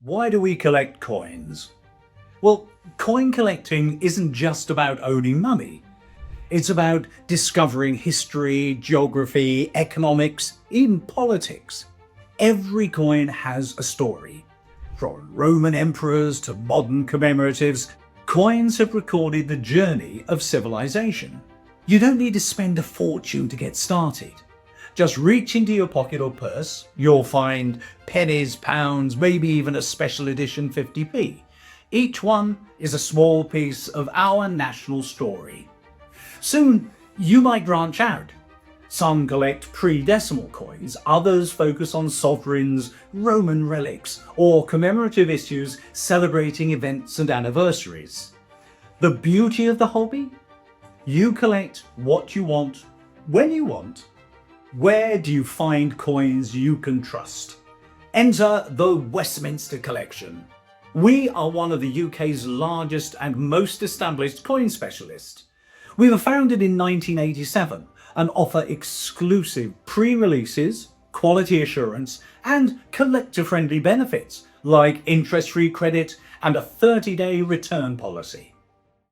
Why do we collect coins? Well, coin collecting isn't just about owning money. It's about discovering history, geography, economics, even politics. Every coin has a story. From Roman emperors to modern commemoratives, coins have recorded the journey of civilization. You don't need to spend a fortune to get started. Just reach into your pocket or purse, you'll find pennies, pounds, maybe even a special edition 50p. Each one is a small piece of our national story. Soon, you might branch out. Some collect pre-decimal coins, others focus on sovereigns, Roman relics, or commemorative issues celebrating events and anniversaries. The beauty of the hobby? You collect what you want, when you want. Where do you find coins you can trust? Enter the Westminster Collection. We are one of the UK's largest and most established coin specialists. We were founded in 1987 and offer exclusive pre-releases, quality assurance, and collector-friendly benefits like interest-free credit and a 30-day return policy.